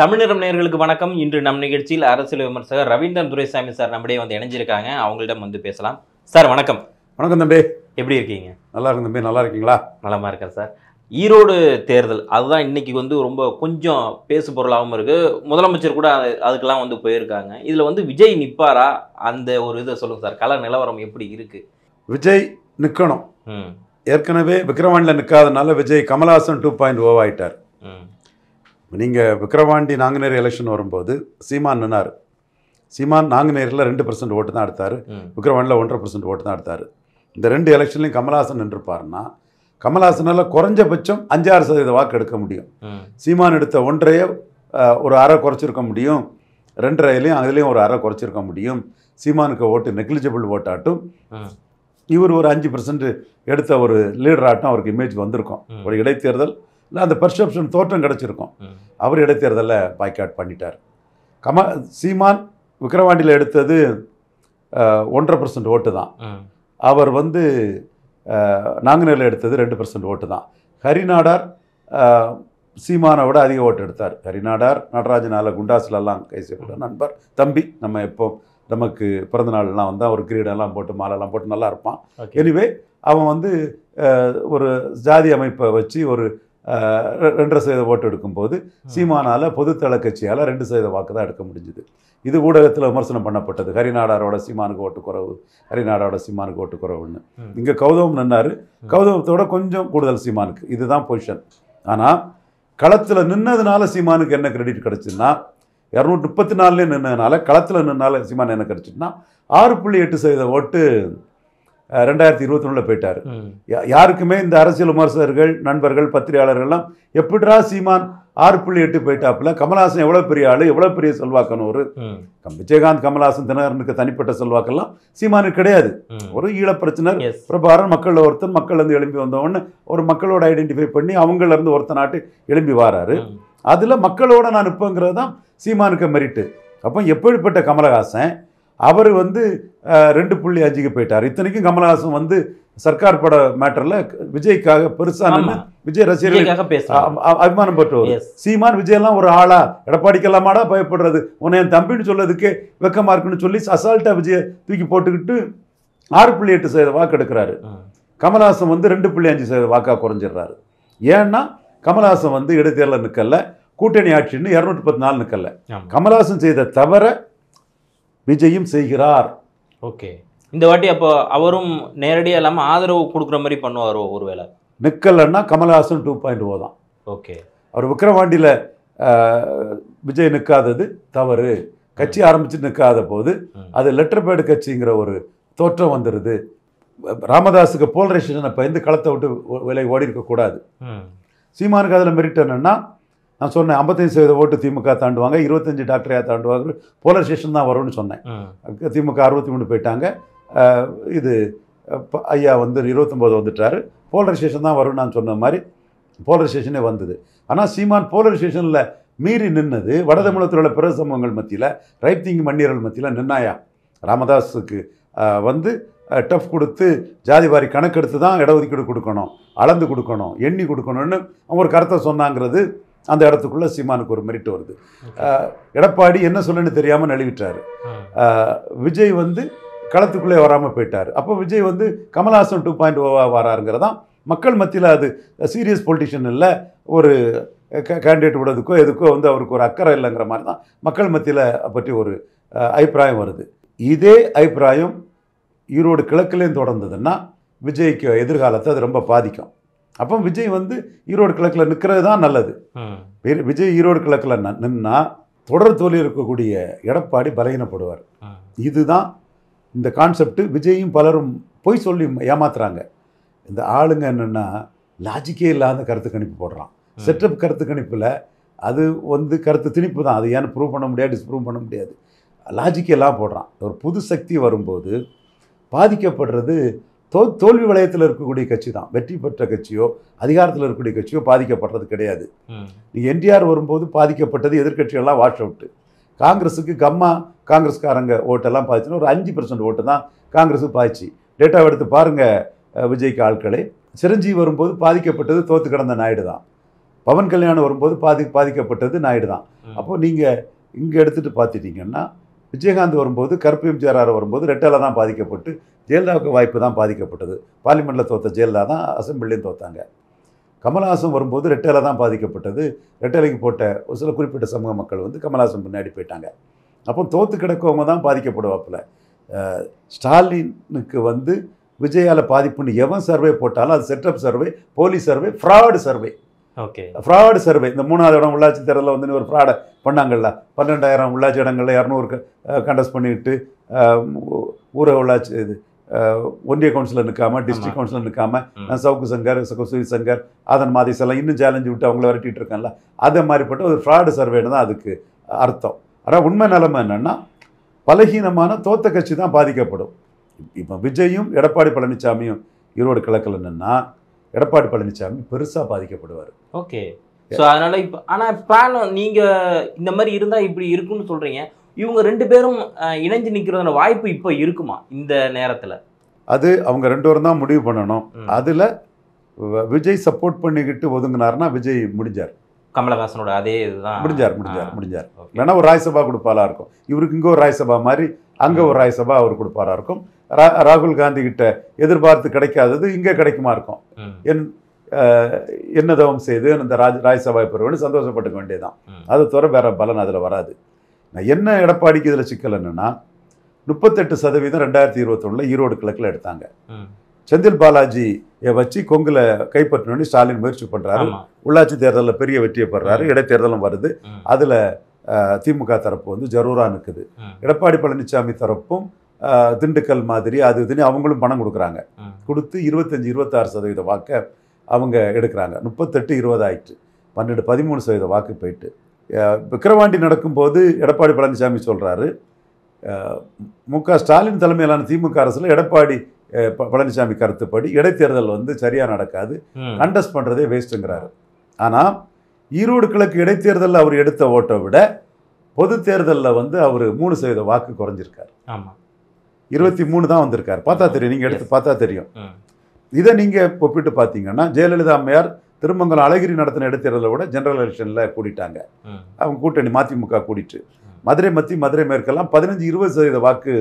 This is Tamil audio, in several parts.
தமிழ்நிறம் நேயர்களுக்கு வணக்கம். இன்று நம் நிகழ்ச்சியில் அரசியல் விமர்சகர் ரவீந்திரன் துரைசாமி சார் நம்மிடையே வந்து இணைஞ்சிருக்காங்க. அவங்களிடம் வந்து பேசலாம். சார் வணக்கம். வணக்கம் தம்பி. எப்படி இருக்கீங்க? நல்லா இருக்கு தம்பி. நல்லா இருக்கீங்களா? நலமா இருக்கேன் சார். ஈரோடு தேர்தல் அதுதான் இன்னைக்கு வந்து ரொம்ப கொஞ்சம் பேசு பொருளாகவும் இருக்கு. முதலமைச்சர் கூட அதுக்கெல்லாம் வந்து போயிருக்காங்க. இதுல வந்து விஜய் நிப்பாரா? அந்த ஒரு இதை சொல்லுங்க சார். கள நிலவரம் எப்படி இருக்கு? விஜய் நிற்கணும். ஏற்கனவே விக்கிரவாண்டியில் நிற்காதனால விஜய் கமல்ஹாசன் 2.0 ஆயிட்டார். நீங்கள் விக்கிரவாண்டி நாங்குநேரி எலெக்ஷன் வரும்போது சீமான் நின்னார். சீமான் நாங்குநேரியில் 2% ஓட்டு தான் எடுத்தார். விக்கிரவாண்டியில் 1.5% ஓட்டு தான் எடுத்தார். இந்த 2 எலெக்ஷன்லையும் கமல்ஹாசன் நின்றுப்பாருன்னா கமல்ஹாசனால் குறைஞ்சபட்சம் 5-6% வாக்கு எடுக்க முடியும். சீமான் எடுத்த 1.5 ஒரு அரை குறைச்சிருக்க முடியும். 2.5 அதுலேயும் ஒரு அரை குறைச்சிருக்க முடியும். சீமானுக்கு ஓட்டு நெக்லிஜிபிள் ஓட்டாட்டும் இவர் ஒரு 5% எடுத்த ஒரு லீடர் ஆட்டம் அவருக்கு இமேஜ் வந்திருக்கும். ஒரு இடைத்தேர்தல் இல்லை அந்த பர்செப்ஷன் தோற்றம் கிடச்சிருக்கும். அவர் இடைத்தேர்தலில் பாய்காட் பண்ணிட்டார். சீமான் விக்கிரவாண்டியில் எடுத்தது 1.5% ஓட்டு தான். அவர் வந்து நாங்குநேரில் எடுத்தது 2% ஓட்டு தான். ஹரிநாடார் சீமானை விட அதிக ஓட்டு எடுத்தார். ஹரிநாடார் நடராஜனால குண்டாஸ்லாம் கை செய்யப்பட்ட நண்பர், தம்பி. நம்ம எப்போ நமக்கு பிறந்த நாள்லாம் வந்தால் ஒரு கிரீடெல்லாம் போட்டு மாலைலாம் போட்டு நல்லா இருப்பான். எனிவே அவன் வந்து ஒரு ஜாதி அமைப்பை வச்சு ஒரு 2.5% ஓட்டு எடுக்கும்போது சீமானால் பொதுத்தள கட்சியால் 2% வாக்கு தான் எடுக்க முடிஞ்சுது. இது ஊடகத்தில் விமர்சனம் பண்ணப்பட்டது. ஹரிநாடாரோட சீமானுக்கு ஓட்டு குறவு, ஹரிநாடாரோட சீமானுக்கு ஓட்டு குறவுன்னு. இங்கே கௌதம் நின்னார். கௌதமத்தோட கொஞ்சம் கூடுதல் சீமானுக்கு. இதுதான் பொசிஷன். ஆனால் களத்தில் நின்னதுனால சீமானுக்கு என்ன கிரெடிட் கிடச்சுன்னா 234 நின்னதுனால களத்தில் நின்னால சீமான் என்ன கிடச்சிட்டுனா 6.8% ஓட்டு 2021 போயிட்டார். யாருக்குமே இந்த அரசியல் விமர்சகர்கள், நண்பர்கள், பத்திரிகையாளர்கள்லாம் எப்படிரா சீமான் 6.8 போயிட்டாப்புல, கமல்ஹாசன் எவ்வளோ பெரிய ஆள், எவ்வளோ பெரிய செல்வாக்கனூர். விஜயகாந்த், கமல்ஹாசன், தினகரனுக்கு தனிப்பட்ட செல்வாக்கெல்லாம் சீமானுக்கு கிடையாது. ஒரு ஈழப்பிரச்சனர், பிரபாரன் மக்களில் ஒருத்தன், மக்கள் வந்து எழும்பி வந்தவொன்னு ஒரு மக்களோட ஐடென்டிஃபை பண்ணி அவங்களிருந்து ஒருத்த நாட்டு எழும்பி வராரு. அதில் மக்களோட நான் நிற்பேங்கிறது தான் சீமானுக்கு மெரிட்டு. அப்போ எப்படிப்பட்ட கமல்ஹாசன் அவர் வந்து 2.5க்கு போயிட்டார். இத்தனைக்கும் கமல்ஹாசன் வந்து சர்க்கார் பட மேட்டரில் விஜய்க்காக பெருசாக விஜய் ரசிகர்களுக்காக அபிமானம் பெற்றவர். சீமான் விஜயெல்லாம் ஒரு ஆளா, எடப்பாடிக்கெல்லாமாடா பயப்படுறது, உன்னை என் தம்பின்னு சொல்லதுக்கே வெக்கமா இருக்குன்னு சொல்லி அசால்ட்டா விஜய தூக்கி போட்டுக்கிட்டு 6.8% வாக்கு எடுக்கிறாரு. கமல்ஹாசன் வந்து 2.5% வாக்கா குறைஞ்சிடுறாரு. ஏன்னா கமல்ஹாசன் வந்து இடைத்தேர்தலில் நிற்கல, கூட்டணி ஆட்சின்னு 214 நிற்கல. கமல்ஹாசன் செய்த தவிர விஜயும் செய்கிறார். ஓகே, இந்த வாட்டி அப்போ அவரும் நேரடியாக இல்லாமல் ஆதரவு கொடுக்குற மாதிரி பண்ணுவாரோ? ஒருவேளை நிற்கலன்னா கமல்ஹாசன் 2.0 தான். ஓகே, அவர் விக்கிரவாண்டியில் விஜய் நிற்காதது தவறு. கட்சி ஆரம்பித்து நிற்காத போது அது லெட்டர் பேடு கட்சிங்கிற ஒரு தோற்றம் வந்துடுது. ராமதாஸுக்கு போலரைசேஷனை பயந்து களத்தை விட்டு விலை ஓடி இருக்கக்கூடாது. சீமானுக்கு அதில் மெரிட் என்னன்னா, நான் சொன்னேன் 55% ஓட்டு திமுக தாண்டுவாங்க, 25 டாக்டரையா தாண்டுவாங்க, போலரைசேஷன் தான் வரும்னு சொன்னேன். திமுக 63 போயிட்டாங்க. இது ஐயா வந்து 29 வந்துட்டார். போலரைசேஷன் தான் வரும்னு நான் சொன்ன மாதிரி போலரைசேஷனே வந்தது. ஆனால் சீமான் போலரைசேஷனில் மீறி நின்னது வடதமிழத்தில் உள்ள பிற சமூகங்கள் மத்தியில், ரைட் திங்கிங் மன்னியர்கள் மத்தியில் நின்னாயா. ராமதாஸுக்கு வந்து டஃப் கொடுத்து ஜாதிவாரி கணக்கெடுத்து தான் இடஒதுக்கீடு கொடுக்கணும், அளந்து கொடுக்கணும், எண்ணி கொடுக்கணும்னு அவங்க ஒரு கருத்தை சொன்னாங்கிறது அந்த இடத்துக்குள்ளே சீமானுக்கு ஒரு மெரிட் வருது. எடப்பாடி என்ன சொல்லுன்னு தெரியாமல் நழுவிட்டார். விஜய் வந்து களத்துக்குள்ளே வராமல் போயிட்டார். அப்போ விஜய் வந்து கமல்ஹாசன் 2.0 வராருங்கிறதான் மக்கள் மத்தியில். அது சீரியஸ் பொலிட்டிஷியன் இல்லை, ஒரு கேண்டிடேட் விடுறதுக்கோ எதுக்கோ வந்து அவருக்கு ஒரு அக்கறை இல்லைங்கிற மாதிரி தான் மக்கள் மத்தியில் பற்றி ஒரு அபிப்பிராயம் வருது. இதே அபிப்பிராயம் ஈரோடு கிழக்குலேயும் தொடர்ந்ததுன்னா விஜய்க்கு எதிர்காலத்தை அது ரொம்ப பாதிக்கும். அப்போ விஜய் வந்து ஈரோடு கிழக்கில் நிற்கிறது தான் நல்லது. விஜய் ஈரோடு கிழக்கில் நின்னா தொடர் தோல்வி இருக்கக்கூடிய எடப்பாடி பலகீனப்படுவார். இதுதான் இந்த கான்செப்ட். விஜயும் பலரும் பொய் சொல்லி ஏமாத்துறாங்க. இந்த ஆளுங்க என்னென்னா லாஜிக்கே இல்லாத கருத்து கணிப்பு போடுறான். செட்டப் கருத்து கணிப்பில் அது வந்து கருத்து திணிப்பு தான். அது ஏன்னு ப்ரூவ் பண்ண முடியாது, டிஸ்ப்ரூவ் பண்ண முடியாது. லாஜிக்கெல்லாம் போடுறான். ஒரு புது சக்தி வரும்போது பாதிக்கப்படுறது தோல்வி வளையத்தில் இருக்கக்கூடிய கட்சி தான். வெற்றி பெற்ற கட்சியோ அதிகாரத்தில் இருக்கக்கூடிய கட்சியோ பாதிக்கப்படுறது கிடையாது. நீங்கள் என்டிஆர் வரும்போது பாதிக்கப்பட்டது எதிர்கட்சிகள்லாம் வாஷ் அவுட்டு. காங்கிரஸுக்கு காங்கிரஸ்காரங்க ஓட்டெல்லாம் பாதிச்சுன்னா ஒரு 5% ஓட்டு தான் காங்கிரஸுக்கு பாதிச்சு. டேட்டாவை எடுத்து பாருங்கள் விஜய்க்கு ஆட்களே. சிரஞ்சீவி வரும்போது பாதிக்கப்பட்டது தோற்று கிடந்த நாயுடு தான். பவன் கல்யாணம் வரும்போது பாதிக்கப்பட்டது நாயுடு தான். அப்போ நீங்கள் இங்கே எடுத்துகிட்டு பார்த்துட்டிங்கன்னா விஜயகாந்த் வரும்போது கருப்பு எம்ஜிஆர் வரும்போது ரெட்டலை தான் பாதிக்கப்பட்டு ஜெயலலிதாவுக்கு வாய்ப்பு தான் பாதிக்கப்பட்டது. பார்லிமெண்ட்டில் தோற்ற ஜெயலலிதா தான் அசம்பிளிலையும் தோற்றாங்க. கமல்ஹாசன் வரும்போது ரெட்டலை தான் பாதிக்கப்பட்டது. ரெட்டலைக்கு போட்ட ஒரு சில குறிப்பிட்ட சமூக மக்கள் வந்து கமல்ஹாசன் பின்னாடி போயிட்டாங்க. அப்போ தோற்று கிடக்கவங்க தான் பாதிக்கப்படுவாப்பில். ஸ்டாலினுக்கு வந்து விஜயால் பாதிப்புன்னு எவன் சர்வே போட்டாலும் அது செட்டப் சர்வே, போலி survey, fraud survey. Okay, fraud survey. இந்த 3வது இடம் உள்ளாட்சி தேர்தலில் வந்து ஒரு ஃப்ராடை பண்ணாங்கல்ல, 12,000 உள்ளாட்சி இடங்களில் 200 கண்டஸ்ட் பண்ணிவிட்டு ஊரக உள்ளாட்சி இது ஒன்றிய கவுன்சிலர் நிற்காமல் டிஸ்ட்ரிக்ட் கவுன்சிலர் நிற்காமல் சவுக்கு சங்கர், சுவி சங்கர், அதன் மாதிரி சில இன்னும் சேலஞ்சு விட்டு அவங்கள விரட்டிட்டு இருக்காங்கல்ல, அதை மாதிரிப்பட்ட ஒரு ஃப்ராடு சர்வேன்னு தான் அதுக்கு அர்த்தம். ஆனால் உண்மை நிலைமை என்னென்னா பலகீனமான தோத்த கட்சி தான் பாதிக்கப்படும். இப்போ விஜயும் எடப்பாடி பழனிசாமியும் ஈரோடு கிழக்கில் என்னன்னா எடப்பாடி பழனிசாமி பெருசாக பாதிக்கப்படுவார். ஓகே, ஸோ அதனால் இப்போ ஆனால் பிளான் நீங்கள் இந்த மாதிரி இருந்தால் இப்படி இருக்குன்னு சொல்கிறீங்க. இவங்க 2 பேரும் இணைஞ்சு நிற்கிறதான வாய்ப்பு இப்போ இருக்குமா இந்த நேரத்தில்? அது அவங்க 2 பேரும் தான் முடிவு பண்ணணும். அதில் விஜய் சப்போர்ட் பண்ணிக்கிட்டு ஒதுங்கினார்னா விஜய் முடிஞ்சார். கமலஹாசனோட அதே இதுதான் முடிஞ்சார். வேணா ஒரு ராஜ்யசபா கொடுப்பாரா இருக்கும். இவருக்கு இங்கே ஒரு ராஜ்யசபா மாதிரி அங்கே ஒரு ராஜ்யசபா அவர் கொடுப்பாரா இருக்கும். ராகுல் காந்தி கிட்ட எதிர்பார்த்து கிடைக்காதது இங்கே கிடைக்குமா இருக்கும். என்ன தவம் செய்து அந்த ராஜ்யசபா பெறுவேன்னு சந்தோஷப்பட்டுக்க வேண்டியதுதான். அதை தவிர வேற பலன் அதில் வராது. நான் என்ன எடப்பாடிக்கு இதில் சிக்கல் என்னன்னா 38% 2021 ஈரோடு கிழக்கில் எடுத்தாங்க. செந்தில் பாலாஜியை வச்சு கொங்குல கைப்பற்றணும்னு ஸ்டாலின் முயற்சி பண்ணுறாரு. உள்ளாட்சி தேர்தலில் பெரிய வெற்றியை பெறாரு. இடைத்தேர்தலும் வருது. அதில் திமுக தரப்பு வந்து ஜரூரா நிற்குது. எடப்பாடி பழனிசாமி தரப்பும் திண்டுக்கல் மாதிரி அது இதுன்னு அவங்களும் பணம் கொடுக்குறாங்க. கொடுத்து 25-26% வாக்கை அவங்க எடுக்கிறாங்க. 38-20 ஆயிடுச்சு. 12-13% வாக்கு போயிட்டு விக்கிரவாண்டி நடக்கும்போது எடப்பாடி பழனிசாமி சொல்கிறாரு, மு.க. ஸ்டாலின் தலைமையிலான திமுக அரசில் எடப்பாடி பழனிசாமி கருத்துப்படி இடைத்தேர்தல் வந்து சரியாக நடக்காது, கண்டஸ்ட் பண்ணுறதே வேஸ்ட்டுங்கிறாரு. ஆனால் ஈரோடு கிழக்கு இடைத்தேர்தலில் அவர் எடுத்த ஓட்டை விட பொது தேர்தலில் வந்து அவர் 3% வாக்கு குறைஞ்சிருக்காரு. 23 தான் வந்திருக்காரு. பார்த்தா தெரியும், நீங்கள் எடுத்து பார்த்தா தெரியும். இதை நீங்கள் ஒப்பிட்டு பார்த்தீங்கன்னா ஜெயலலிதா அம்மையார் திருமங்கலம் அழகிரி நடத்தின இடைத்தேர்தலை விட ஜெனரல் எலெக்ஷனில் கூட்டிட்டாங்க. அவங்க கூட்டணி மதிமுக கூட்டிட்டு மதுரை மத்தி மதுரை மேற்கெல்லாம் 15-20% வாக்கு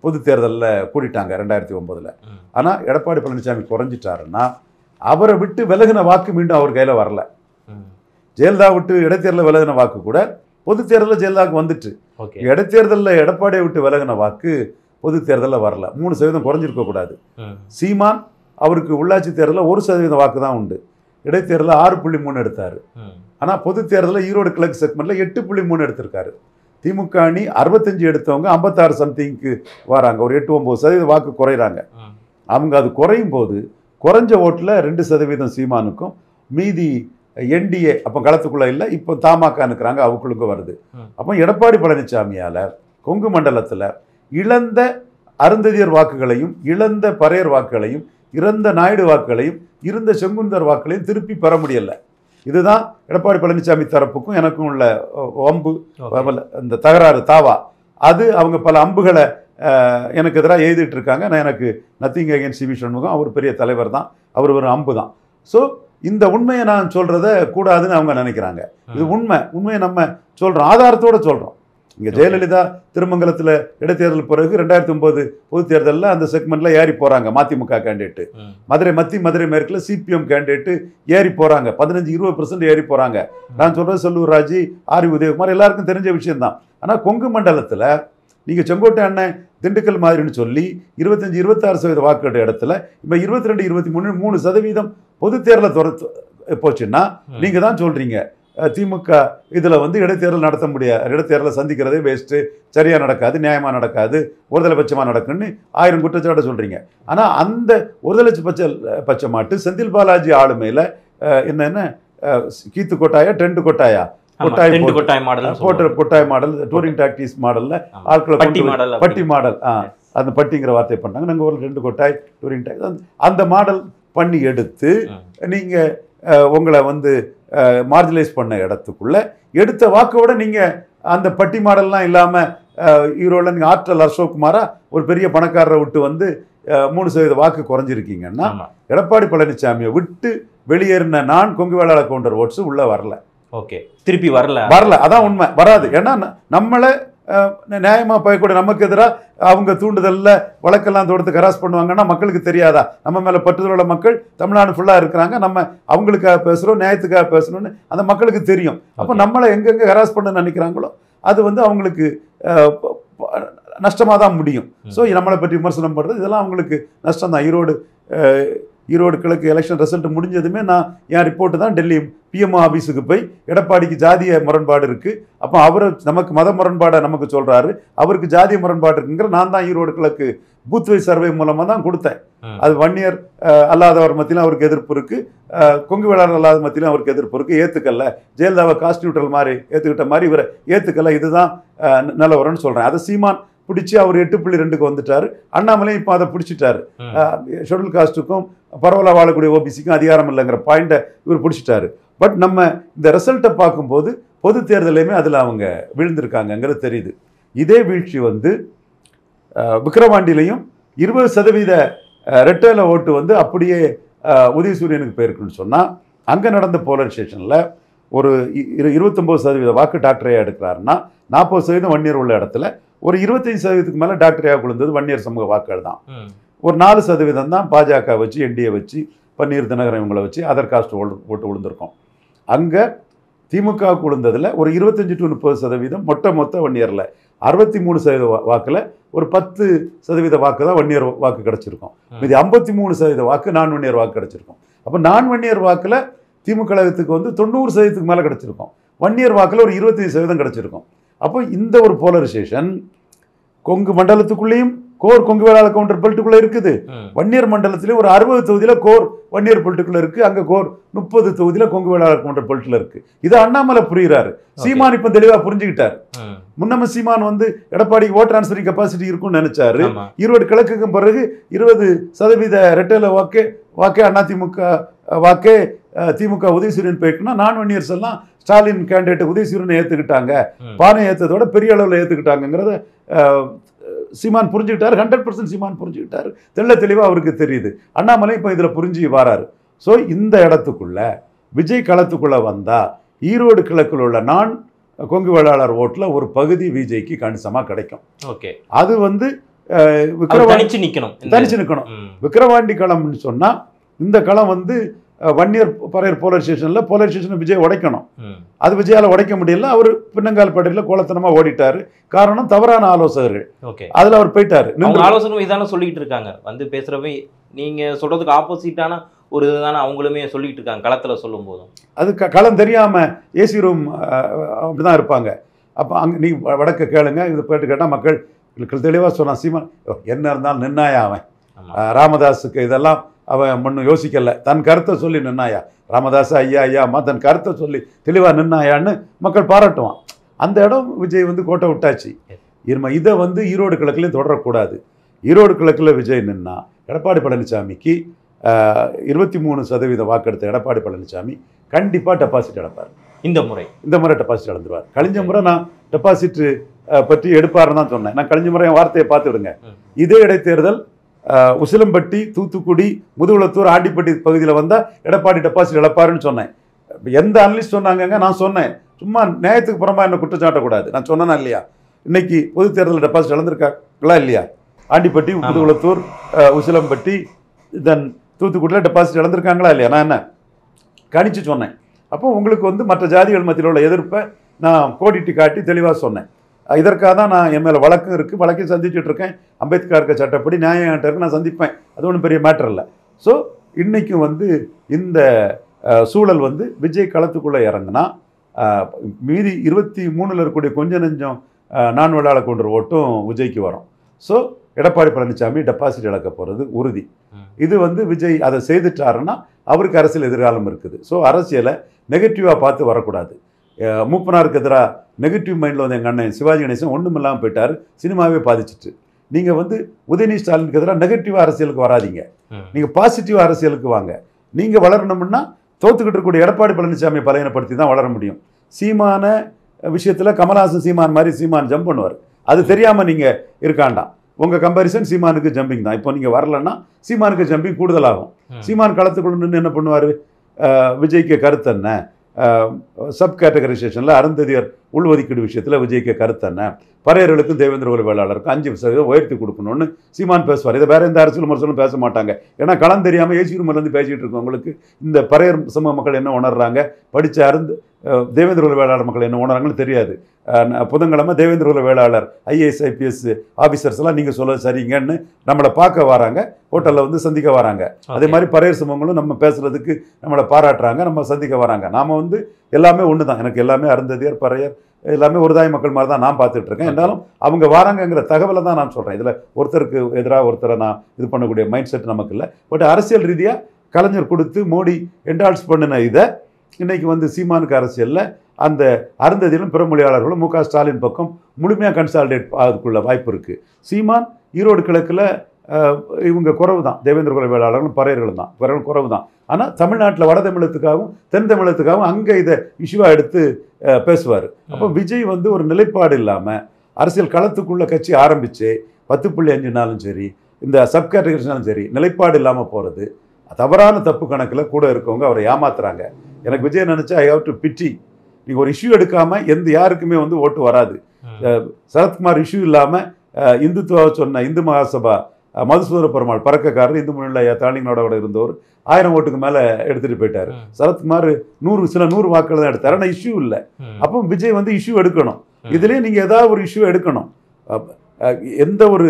பொது தேர்தலில் கூட்டிட்டாங்க 2009. ஆனால் எடப்பாடி பழனிசாமி குறைஞ்சிட்டாருன்னா அவரை விட்டு விலகின வாக்கு மீண்டும் அவர் கையில் வரல. ஜெயலலிதா விட்டு இடைத்தேர்தலில் விலகின வாக்கு கூட பொது தேர்தலில் ஜெயலலிதாவுக்கு வந்துட்டு, இடைத்தேர்தலில் எடப்பாடியை விட்டு விலகின வாக்கு பொது தேர்தலில் வரல. 3% குறைஞ்சிருக்கக்கூடாது. சீமான் அவருக்கு உள்ளாட்சி தேர்தலில் 1% வாக்கு தான் உண்டு. இடைத்தேர்தலில் 6.3 எடுத்தார். ஆனால் பொது தேர்தலில் ஈரோடு கிழக்கு செக்மெண்ட்டில் 8.3 எடுத்திருக்காரு. திமுக அணி 65 எடுத்தவங்க 56 சம்திங்க்கு வராங்க. ஒரு 8-9% வாக்கு குறையிறாங்க. அவங்க அது குறையும் போது குறைஞ்ச ஓட்டில் 2% சீமானுக்கும், மீதி என்டிஏ அப்போ களத்துக்குள்ளே இல்லை, இப்போ தமாக இருக்கிறாங்க, அவங்களுக்கும் வருது. அப்போ எடப்பாடி பழனிசாமியால் கொங்கு மண்டலத்தில் இழந்த அருந்ததியர் வாக்குகளையும் இழந்த பறையர் வாக்குகளையும் இறந்த நாயுடு வாக்குகளையும் இருந்த செங்குந்தர் வாக்குகளையும் திருப்பி பெற முடியலை. இதுதான் எடப்பாடி பழனிசாமி தரப்புக்கும் எனக்கும் உள்ள வம்பு, இந்த தகராறு, தாவா. அது அவங்க பல அம்புகளை எனக்கு எதிராக எழுதிட்டு இருக்காங்க. நான் எனக்கு நத்திங் அகேன்ஸ்ட் சிவி சண்முகம், அவர் பெரிய தலைவர் தான், அவர் ஒரு அம்பு தான். ஸோ இந்த உண்மையை நான் சொல்கிறத கூடாதுன்னு அவங்க நினைக்கிறாங்க. இது உண்மையை நம்ம சொல்கிறோம், ஆதாரத்தோடு சொல்கிறோம். இங்கே ஜெயலலிதா திருமங்கலத்தில் இடைத்தேர்தல் பிறகு 2009 பொது தேர்தலில் அந்த செக்மெண்ட்டில் ஏறி போகிறாங்க மதிமுக கேண்டிடேட்டு. மதுரை மத்தி மதுரை மேற்கில் சிபிஎம் கேண்டிடேட்டு ஏறி போகிறாங்க. 15-20% ஏறி போகிறாங்க. நான் சொல்கிறது செல்லூர் ராஜு, ஆர் உதயகுமார் எல்லாருக்கும் தெரிஞ்ச விஷயம்தான். ஆனால் கொங்கு மண்டலத்தில் நீங்கள் செங்கோட்டை அண்ணன் திண்டுக்கல் மாதிரின்னு சொல்லி 25-26% வாக்கு இடத்துல இப்போ 22-23 பொது தேர்தலை போச்சுன்னா நீங்கள் தான் சொல்கிறீங்க திமுக இதில் வந்து இடைத்தேர்தல் நடத்த முடியாது, இடைத்தேர்தலை சந்திக்கிறதே வேஸ்ட்டு, சரியாக நடக்காது, நியாயமாக நடக்காது, ஒருதலை பட்சமாக நடக்குன்னு 1000 குற்றச்சாட்டை சொல்கிறீங்க. ஆனால் அந்த ஒருதலை பட்சமாட்டு செந்தில் பாலாஜி ஆளுமையில் என்னென்ன கீத்து கொட்டாயா டென்ட் கொட்டாயா கொட்டாய் மாடல் டூரிங் டாக்டிஸ் மாடலில் ஆட்களை பட்டி மாடல் அந்த பட்டிங்கிற வார்த்தை பண்ணாங்க. நாங்கள் ஒரு 2 கொட்டாய் டூரிங் டாக்டிஸ் அந்த மாடல் பண்ணி எடுத்து நீங்கள் உங்களை வந்து மார்ஜினலைஸ் பண்ண இடத்துக்குள்ள எடுத்த வாக்கோட நீங்கள் அந்த பட்டி மாடல்லாம் இல்லாமல் ஈரோடில் நீங்கள் ஆற்றல் அசோக்குமாரா ஒரு பெரிய பணக்காரரை விட்டு வந்து 3% வாக்கு குறைஞ்சிருக்கீங்கன்னா எடப்பாடி பழனிசாமியை விட்டு வெளியேறின நான் கொங்கு வேளாளர் கவுண்டர் ஓட்ஸ் உள்ளே வரல. ஓகே, திருப்பி வரல. அதான் உண்மை, வராது. ஏன்னா நம்மளை நியாயமாக போயக்கூடிய நமக்கு எதிராக அவங்க தூண்டுதலில் வழக்கெல்லாம் தொடுத்து ஹராஸ் பண்ணுவாங்கன்னா மக்களுக்கு தெரியாதா? நம்ம மேலே பற்றுதலுள்ள மக்கள் தமிழ்நாடு ஃபுல்லாக இருக்கிறாங்க, நம்ம அவங்களுக்காக பேசுகிறோம், நியாயத்துக்காக பேசணும்னு அந்த மக்களுக்கு தெரியும். அப்போ நம்மளை எங்கெங்கே ஹராஸ் பண்ண நினைக்கிறாங்களோ அது அவங்களுக்கு நஷ்டமாக தான் முடியும். ஸோ நம்மளை பற்றி விமர்சனம் பண்ணுறது இதெல்லாம் அவங்களுக்கு நஷ்டம் தான். ஈரோடு கிழக்கு எலெக்ஷன் ரிசல்ட் முடிஞ்சதுமே நான் என் ரிப்போர்ட்டு தான் டெல்லி பிஎம்ஓ ஆஃபீஸுக்கு போய் எடப்பாடிக்கு ஜாதிய முரண்பாடு இருக்குது, அப்போ அவர் நமக்கு மத முரண்பாடை நமக்கு சொல்கிறாரு, அவருக்கு ஜாதிய முரண்பாடு இருக்குங்கிற நான் தான் ஈரோடு கிழக்கு பூத் வைஸ் சர்வே மூலமாக தான் கொடுத்தேன். அது வன்னியர் அல்லாதவர் மத்தியிலும் அவருக்கு எதிர்ப்பு இருக்குது, கொங்கு வேளாளர் அல்லாத மத்தியிலும் அவருக்கு எதிர்ப்பு இருக்குது. ஏற்றுக்கல்ல, ஜெயலலிதாவை காஸ்ட் நியூட்ரல் மாதிரி ஏற்றுக்கிட்ட மாதிரி இவரை ஏற்றுக்கல்ல, இதுதான் நிலவரம்னு சொல்கிறேன். அதை சீமான் பிடிச்சி அவர் 8.2க்கு வந்துட்டார். அண்ணாமலை இப்போ அதை பிடிச்சிட்டாரு. ஷெட்யூல் காஸ்ட்டுக்கும் பரவலாக வாழக்கூடிய ஓபிசிக்கும் அதிகாரம் இல்லைங்கிற பாயிண்ட்டை இவர் பிடிச்சிட்டாரு. பட் நம்ம இந்த ரிசல்ட்டை பார்க்கும்போது பொது தேர்தலையுமே அதில் அவங்க விழுந்திருக்காங்கங்கிறது தெரியுது. இதே வீழ்ச்சி விக்கிரவாண்டிலையும் 20% ரெட்டேல ஓட்டு அப்படியே உதயசூரியனுக்கு போயிருக்குன்னு சொன்னால், அங்கே நடந்த போலரைசேஷனில் ஒரு 29% வாக்கு டாக்டரையா எடுக்கிறாருன்னா 40% வன்னியர் உள்ள இடத்துல ஒரு 25%க்கு மேலே டாக்டரையா விழுந்தது வன்னியர் சமூக வாக்குகள் தான். ஒரு 4% தான் பாஜக வச்சு, என்டிஏ வச்சு, பன்னீர் தினகரன் இவங்களை வச்சு அதர் காஸ்ட் ஓட்டு விழுந்திருக்கோம். அங்கே திமுகவுக்கு விழுந்ததில் ஒரு 25 to 30% மொத்த வன்னியரில் 63% வாக்கில் ஒரு 10% வாக்கு தான் வன்னியர் வாக்கு கிடச்சிருக்கும். இது 53% வாக்கு நான் வன்னியர் வாக்கு கிடச்சிருக்கும். அப்போ நான் வன்னியர் வாக்கில் திமுக கழகத்துக்கு 90%க்கு மேலே கிடச்சிருக்கும். வன்னியர் வாக்கில் ஒரு 25% கிடச்சிருக்கும். அப்போ இந்த ஒரு polarisation Kongu மண்டலத்துக்குள்ளேயும் core Kongu Vellalar counter பெல்ட்டுக்குள்ளே இருக்குது. வன்னியர் மண்டலத்திலே ஒரு 60 தொகுதியில் கோர் வன்னியர் பெல்ட்டுக்குள்ளே இருக்குது. அங்கே கோர் 30 தொகுதியில் கொங்கு வேளாளர் கவுண்டர் பெல்ட்டில் இருக்குது. இதை அண்ணாமலை புரிகிறாரு. சீமான் இப்போ தெளிவாக புரிஞ்சுக்கிட்டார். முன்னம சீமான் எடப்பாடிக்கு ஓட் டிரான்ஸ்ஃபரிங் கெப்பாசிட்டி இருக்கும்னு நினைச்சாரு. ஈரோடு கிழக்குக்கு பிறகு 20% ரெட்டேல வாக்கே அதிமுக வாக்கே திமுக உதயசூரியன் போயிட்டுனா நான் வன்னியர்ஸ் எல்லாம் ஸ்டாலின் கேண்டிடேட் உதயசூரியனை ஏற்றுக்கிட்டாங்க, பானை ஏற்றதோட பெரிய அளவில் ஏற்றுக்கிட்டாங்கிறத சீமான் புரிஞ்சுக்கிட்டார். 100% சீமான் புரிஞ்சுக்கிட்டார். தெளிவாக அவருக்கு தெரியுது. அண்ணாமலை இப்போ இதில் புரிஞ்சு வராரு. ஸோ இந்த இடத்துக்குள்ள விஜய் களத்துக்குள்ளே வந்தால் ஈரோடு கிழக்கில் உள்ள நான் கொங்கு வேளாளர் ஓட்டில் ஒரு பகுதி விஜய்க்கு கணிசமாக கிடைக்கும். ஓகே, அது தனிச்சு நிற்கணும். விக்கிரவாண்டி களம்னு சொன்னால் இந்த களம் வன்னியர் பறையர் போலரைசேஷன் விஜய் உடைக்கணும். அது விஜயால உடைக்க முடியல. அவர் பின்னங்கால் படையில் கோலத்தனமாக ஓடிட்டாரு. காரணம் தவறான ஆலோசகர்கள். அதில் அவர் போயிட்டாரு. ஆலோசகரும் இதான சொல்லிட்டு இருக்காங்க, பேசுறவை நீங்க சொல்றதுக்கு ஆப்போசிட்டான ஒரு இதுதானே அவங்களுமே சொல்லிட்டு இருக்காங்க களத்தில் சொல்லும் போதும். அது களம் தெரியாமல் ஏசி ரூம் அப்படிதான் இருப்பாங்க. அப்போ அங்கே நீ வடக்க கேளுங்க, இது போயிட்டு கேட்டால் மக்கள் தெளிவாக சொன்னான். சீமான் என்ன இருந்தாலும் நின்னாயா அவன் ராமதாஸுக்கு இதெல்லாம் அவன் ஒன்றும் யோசிக்கல, தன் கருத்தை சொல்லி நின்னாயா. ராமதாஸ் ஐயா அம்மா தன் கருத்தை சொல்லி தெளிவாக நின்னாயான்னு மக்கள் பாராட்டுவான். அந்த இடம் விஜய் கோட்டை விட்டாச்சு. இதை ஈரோடு கிழக்குலையும் தொடரக்கூடாது. ஈரோடு கிழக்கில் விஜய் நின்னா எடப்பாடி பழனிசாமிக்கு 23% வாக்கெடுத்த எடப்பாடி பழனிசாமி கண்டிப்பாக டெபாசிட் எடுப்பார். இந்த முறை டெபாசிட் இழந்துருவார். கழிஞ்ச முறை நான் டெபாசிட் பற்றி எடுப்பாருன்னு தான் சொன்னேன். நான் கழிஞ்ச முறை என் வார்த்தையை பார்த்துவிடுங்க. இதே இடைத்தேர்தல் உசிலம்பட்டி, தூத்துக்குடி, முதுகுளத்தூர், ஆண்டிப்பட்டி பகுதியில் வந்தால் எடப்பாடி டெபாசிட் இழப்பாருன்னு சொன்னேன். எந்த அனலிஸ்ட் சொன்னாங்க? நான் சொன்னேன். சும்மா நியாயத்துக்கு புறமா என்ன குற்றம் சாட்டக்கூடாது. நான் சொன்னேன்னா இல்லையா? இன்னைக்கு பொது தேர்தலில் டெபாசிட் இழந்திருக்காங்களா இல்லையா? ஆண்டிப்பட்டி, முதுகுளத்தூர், உசிலம்பட்டி, தென் தூத்துக்குடியில் டெபாசிட் இழந்திருக்காங்களா இல்லையா? நான் என்ன கணிச்சு சொன்னேன். அப்போ உங்களுக்கு மற்ற ஜாதிகள் மத்தியில் உள்ள எதிர்ப்பை நான் கோடிட்டு காட்டி தெளிவாக சொன்னேன். இதற்காக தான் நான் என் மேலே வழக்கும் இருக்குது, வழக்கையும் சந்திச்சுட்டு இருக்கேன். அம்பேத்கர் இருக்க சட்டப்படி நியாயம் இருக்கு, நான் சந்திப்பேன். அது ஒன்றும் பெரிய மேட்டர் இல்லை. ஸோ இன்றைக்கும் இந்த சூழல் விஜய் களத்துக்குள்ளே இறங்குனா மீதி 23 இருக்கக்கூடிய கொஞ்சம் நெஞ்சம் நான் வேளாளர் கவுண்டர் ஓட்டும் விஜய்க்கு வரும். ஸோ எடப்பாடி பழனிசாமி டெபாசிட் இழக்க போகிறது உறுதி. இது விஜய் அதை செய்துட்டாருன்னா அவருக்கு அரசியல் எதிர்காலம் இருக்குது. ஸோ அரசியலை நெகட்டிவாக பார்த்து வரக்கூடாது. மூப்பனாருக்கு எதிராக நெகட்டிவ் மைண்டில் எங்கள் அண்ணன் சிவாஜி கணேசன் ஒன்றும் இல்லாமல் போயிட்டார், சினிமாவே பாதிச்சுட்டு. நீங்கள் உதயநிதி ஸ்டாலினுக்கு எதிராக நெகட்டிவாக அரசியலுக்கு வராதிங்க, நீங்கள் பாசிட்டிவாக அரசியலுக்கு வாங்க. நீங்கள் வளரணும்னா தோத்துக்கிட்டு இருக்கக்கூடிய எடப்பாடி பழனிசாமியை பலவீனப்படுத்தி தான் வளர முடியும். சீமான விஷயத்தில் கமல்ஹாசன் சீமான் மாதிரி சீமான் ஜம்ப் பண்ணுவார். அது தெரியாமல் நீங்கள் இருக்காண்டாம். உங்கள் கம்பாரிசன் சீமானுக்கு ஜம்பிங் தான். இப்போ நீங்கள் வரலன்னா சீமானுக்கு ஜம்பிங் கூடுதலாகும். சீமான் களத்துக்குள்ள நின்று என்ன பண்ணுவார்? விஜய்க்கு கருத்து என்ன, சப் கேட்டகரைசேஷனில் அருந்ததியர் உள்ஒதுக்கீடு விஷயத்தில் விஜய்க்கு கருத்து என்ன, பறையர்களுக்கும் தேவேந்திர குல வேளாளருக்கும் 5% உயர்த்தி கொடுக்கணும்னு சீமான் பேசுவார். இதை வேற எந்த அரசியல் விமர்சனம் பேச மாட்டாங்க. ஏன்னா களம் தெரியாமல் ஏசி ரூமிலேருந்து பேசிகிட்டு இருக்கவங்களுக்கு இந்த பறையர் சமூக மக்கள் என்ன உணர்றாங்க, படித்த தேவேந்திர குல வேளாளர் மக்கள் என்ன உணர்றாங்கன்னு தெரியாது. புதன்கிழமை தேவேந்திர குல வேளாளர் IAS IPS ஆஃபீஸர்ஸ் எல்லாம் நீங்கள் சொல்ல சரிங்கன்னு நம்மளை பார்க்க வராங்க, ஹோட்டலில் வந்து சந்திக்க வராங்க. அதே மாதிரி பறையர் சமூகங்களும் நம்ம பேசுகிறதுக்கு நம்மளை பாராட்டுறாங்க, நம்ம சந்திக்க வராங்க. நாம் வந்து எல்லாமே ஒன்று தான், எனக்கு எல்லாமே அருந்ததியர் பறையர் எல்லாமே ஒரு தாய் மக்கள் மாதிரி தான் நான் பார்த்துட்டு இருக்கேன். இருந்தாலும் அவங்க வராங்கங்கிற தகவலை தான் நான் சொல்கிறேன். இதில் ஒருத்தருக்கு எதிராக ஒருத்தரை நான் இது பண்ணக்கூடிய மைண்ட் செட் நமக்கு இல்லை. பட் அரசியல் ரீதியாக கலைஞர் கொடுத்து மோடி என்டால்ஸ் பண்ணின இதை இன்றைக்கி வந்து சீமானுக்கு அரசியலில் அந்த அருந்ததியிலும் பிற மொழியாளர்களும் மு க ஸ்டாலின் பக்கம் முழுமையாக கன்சாலிடேட் ஆகிறதுக்குள்ள வாய்ப்பு இருக்குது. சீமான் ஈரோடு கிழக்கில் இவங்க குறவு தான், தேவேந்திர குல வேளாளர்களும் பறையர்களும் தான், குறவு தான். ஆனால் தமிழ்நாட்டில் வட தமிழத்துக்காகவும் தென் தமிழத்துக்காகவும் அங்கே இதை இஷ்யூவாக எடுத்து பேசுவார். அப்போ விஜய் வந்து ஒரு நிலைப்பாடு இல்லாமல் அரசியல் களத்துக்குள்ள கட்சி ஆரம்பித்து 10.5நாலும் சரி, இந்த சப் கேட்டகரிஸ்னாலும் சரி, நிலைப்பாடு இல்லாமல் போகிறது தவறான தப்பு கணக்கில் கூட இருக்கவங்க அவரை ஏமாத்துறாங்க. எனக்கு விஜய் நினச்சா ஐ ஹவ் டு பிட்டி. நீங்கள் ஒரு இஷ்யூ எடுக்காமல் யாருக்குமே வந்து ஓட்டு வராது. சரத்குமார் இஷ்யூ இல்லாமல் இந்துத்துவ சொன்ன இந்து மகாசபா மதுசூதன பெருமாள் பறக்கக்காரர் இந்து முன்னிலை தாலிங்களோட இருந்தவர் 1000 ஓட்டுக்கு மேலே எடுத்துகிட்டு போயிட்டார். சரத்குமார் 100 வாக்குகள் தான் எடுத்தார். ஆனால் இஷ்யூ இல்லை. அப்போ விஜய் வந்து இஷ்யூ எடுக்கணும். இதுலேயே நீங்கள் ஏதாவது ஒரு இஷ்யூ எடுக்கணும். எந்த ஒரு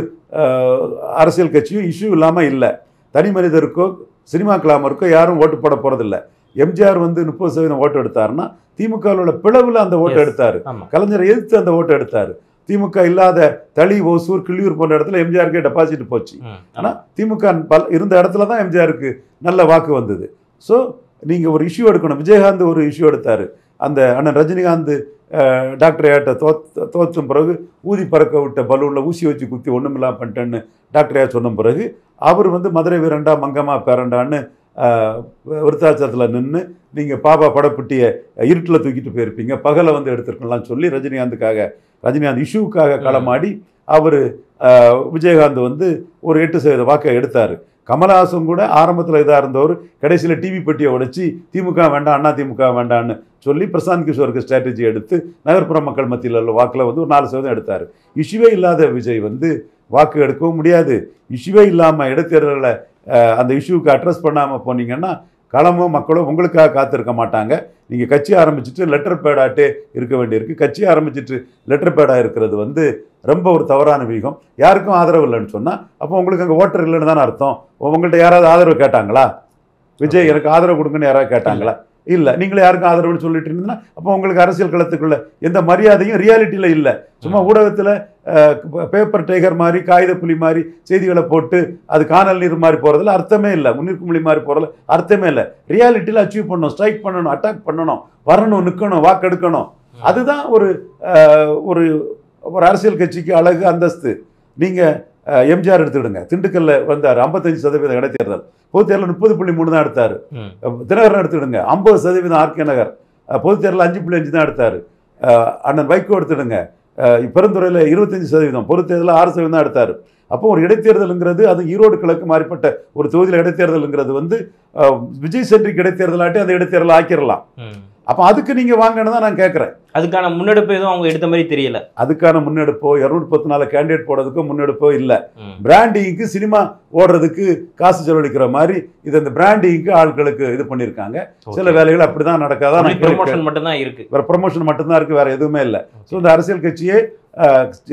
அரசியல் கட்சியும் இஷ்யூ இல்லாமல் இல்லை. தனி மனிதருக்கோ சினிமா கிளாமருக்கோ யாரும் ஓட்டு போட போகிறதில்ல. எம்ஜிஆர் வந்து 30% ஓட்டு எடுத்தாருன்னா திமுகவில் உள்ள பிளவில் அந்த ஓட்டு எடுத்தார். கலைஞரை எதிர்த்து அந்த ஓட்டு எடுத்தார். திமுக இல்லாத தளி, ஓசூர், கிள்ளியூர் போன்ற இடத்துல எம்ஜிஆருக்கே டெபாசிட் போச்சு. ஆனால் திமுக இருந்த இடத்துல தான் எம்ஜிஆருக்கு நல்ல வாக்கு வந்தது. ஸோ நீங்கள் ஒரு இஷ்யூ எடுக்கணும். விஜயகாந்த் ஒரு இஷ்யூ எடுத்தார். அந்த அண்ணன் ரஜினிகாந்த் டாக்டர் ஏட்ட தோற்றும் பிறகு ஊதி பறக்க விட்ட பலூனில் ஊசி வச்சு குத்தி ஒன்றுமில்லாம் பண்ணிட்டேன்னு டாக்டர் ஏ சொன்ன பிறகு அவர் வந்து மதுரை வீரண்டா மங்கம்மா பேரண்டான்னு விருத்தாச்சலத்தில் நின்று நீங்கள் பாபா படப்பட்டியை இருட்டில் தூக்கிட்டு போயிருப்பீங்க, பகலை வந்து எடுத்துருக்கலாம் சொல்லி ரஜினிகாந்த் இஷ்யூவுக்காக களமாடி அவர் விஜயகாந்த் வந்து ஒரு 8% வாக்கை எடுத்தார். கமலஹாசன் கூட ஆரம்பத்தில் இதாக இருந்தவர் கடைசியில் டிவி பெட்டியை உடைச்சி திமுக வேண்டாம் அண்ணா திமுக வேண்டான்னு சொல்லி பிரசாந்த் கிஷோருக்கு ஸ்ட்ராட்டஜி எடுத்து நகர்ப்புற மக்கள் மத்தியில் உள்ள வாக்கில் வந்து ஒரு 4% எடுத்தார். இஷ்யூவே இல்லாத விஜய் வந்து வாக்கு எடுக்கவும் முடியாது. இஷ்யூவே இல்லாமல் இடைத்தேர்தலில் அந்த இஷ்யூவுக்கு அட்ரஸ் பண்ணாமல் போனீங்கன்னா களமோ மக்களோ உங்களுக்காக காத்திருக்க மாட்டாங்க. நீங்கள் கட்சி ஆரம்பிச்சுட்டு லெட்டர் பேடாட்டே இருக்க வேண்டியிருக்கு. கட்சி ஆரம்பிச்சுட்டு லெட்டர் பேடாக இருக்கிறது வந்து ரொம்ப ஒரு தவறான வீகம். யாருக்கும் ஆதரவு இல்லைன்னு சொன்னால் அப்போ உங்களுக்கு அங்கே ஓட்டர் இல்லைன்னு தானே அர்த்தம். உங்கள்கிட்ட யாராவது ஆதரவு கேட்டாங்களா? விஜய் எனக்கு ஆதரவு கொடுங்கன்னு யாராவது கேட்டாங்களா? இல்லை. நீங்களே யாருக்கும் ஆதரவுன்னு சொல்லிட்டு இருந்தீங்கன்னா அப்போ உங்களுக்கு அரசியல் களத்துக்குள்ள எந்த மரியாதையும் ரியாலிட்டியில் இல்லை. சும்மா ஊடகத்தில் பேப்பர் டைகர் மாதிரி காகித புலி மாதிரி செய்திகளை போட்டு அது காணல் நீர் மாதிரி போகிறதுல அர்த்தமே இல்லை. முன்னிற்கு மொழி மாதிரி போகிறதுல அர்த்தமே இல்லை. ரியாலிட்டியில் அச்சீவ் பண்ணணும், ஸ்ட்ரைக் பண்ணணும், அட்டாக் பண்ணணும், வரணும், நிற்கணும், வாக்கெடுக்கணும். அதுதான் ஒரு ஒரு அரசியல் கட்சிக்கு அழகு, அந்தஸ்து. நீங்கள் எம்ஜிஆர் எடுத்துக்கிடுங்க. திண்டுக்கல்ல வந்தார் 55% இடைத்தேர்தல். பொதுத் தேர்தல் 30.3 தான் எடுத்தார். தினகரன் எடுத்துக்கிடுங்க 50% ஆர்கே நகர். பொதுத் தேர்தல் 5.5 தான் எடுத்தார். அண்ணன் வைகோ எடுத்துடுங்க பெருந்துறையில் 25%, பொதுத் தேர்தலில் 6% தான் எடுத்தார். அப்போ ஒரு இடைத்தேர்தலுங்கிறது அது ஈரோடு கிழக்கு மாறிப்பட்ட ஒரு தொகுதியில் இடைத்தேர்தலுங்கிறது வந்து விஜய் சென்ட்ரிக் இடைத்தேர்தலாட்டி அந்த இடைத்தேர்தல் ஆக்கிடலாம். அப்போ அதுக்கு நீங்கள் வாங்கன்னு தான் நான் கேட்குறேன். அதுக்கான முன்னெடுப்பு எதுவும் அவங்க எடுத்த மாதிரி தெரியல. அதுக்கான முன்னெடுப்போ 214 கேண்டிடேட் போடுறதுக்கோ முன்னெடுப்போ இல்லை. பிராண்டிங்க்கு சினிமா ஓடுறதுக்கு காசு செலவழிக்கிற மாதிரி இது அந்த பிராண்டிங்க்கு ஆட்களுக்கு இது பண்ணியிருக்காங்க. சில வேலைகள் அப்படி தான் நடக்காதான். ப்ரமோஷன் மட்டும்தான் இருக்குது. வேறு ப்ரமோஷன் மட்டும்தான் இருக்குது, வேறு எதுவுமே இல்லை. ஸோ இந்த அரசியல் கட்சியே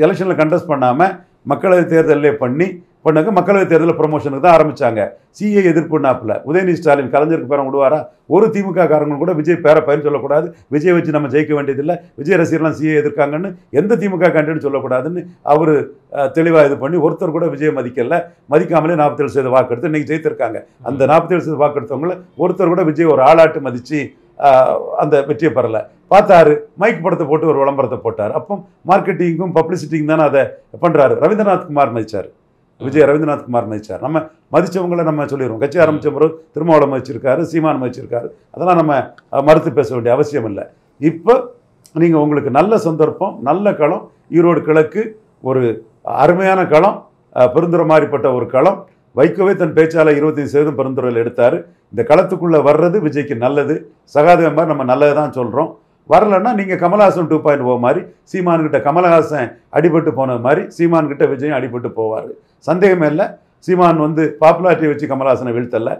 எலெக்ஷனில் கண்டெஸ்ட் பண்ணாமல் மக்களவை தேர்தலே பண்ணாங்க. மக்களவை தேர்தலில் ப்ரமோஷனுக்கு தான் ஆரம்பித்தாங்க. சிஏ எதிர்ப்புனாப்பில் உதயநிதி ஸ்டாலின் கலைஞருக்கு பேரம் விடுவாரா? ஒரு திமுக காரங்க கூட விஜய் பேரை பயன் சொல்லக்கூடாது, விஜய் வச்சு நம்ம ஜெயிக்க வேண்டியதில்லை, விஜய் ரசிகர்லாம் சிஏ எதிர்க்காங்கன்னு எந்த திமுக கேண்டிடேட் சொல்லக்கூடாதுன்னு அவர் தெளிவாக இது பண்ணி ஒருத்தர் கூட விஜய் மதிக்காமலே 47% வாக்கெடுத்து இன்றைக்கி ஜெயித்திருக்காங்க. அந்த 47% வாக்கெடுத்தவங்கள ஒருத்தர் கூட விஜய் ஒரு ஆளாட்டு மதித்து அந்த வெற்றியை பெறலை. பார்த்தாரு, மைக் படத்தை போட்டு ஒரு விளம்பரத்தை போட்டார். அப்போ மார்க்கெட்டிங்கும் பப்ளிசிட்டிங் தானே அதை பண்ணுறாரு. ரவீந்திரநாத் குமார் மதிச்சார், விஜய் ரவீந்திரநாத் குமார் மதிச்சார். நம்ம மதித்தவங்களை நம்ம சொல்லிடுவோம். கட்சி ஆரம்பித்த பிறகு திருமாவளவன் மதிச்சிருக்காரு, சீமான் மதிச்சிருக்காரு. அதெல்லாம் நம்ம மறுத்து பேச வேண்டிய அவசியம் இல்லை. இப்போ நீங்கள் உங்களுக்கு நல்ல சந்தர்ப்பம், நல்ல களம். ஈரோடு கிழக்கு ஒரு அருமையான களம், பெருந்துறை மாறிப்பட்ட ஒரு களம். வைகோவே தன் பேச்சாளர் 25% பரிந்துரையில் எடுத்தார். இந்த களத்துக்குள்ளே வர்றது விஜய்க்கு நல்லது. சகாதேவன் மாதிரி நம்ம நல்லது தான் சொல்கிறோம். வரலன்னா நீங்கள் கமல்ஹாசன் 2.0 மாதிரி சீமான்கிட்ட கமல்ஹாசன் அடிபட்டு போனது மாதிரி சீமான்கிட்ட விஜயும் அடிபட்டு போவார். சந்தேகமே இல்லை. சீமான் வந்து பாப்புலாரிட்டியை வச்சு கமல்ஹாசனை வீழ்த்தல.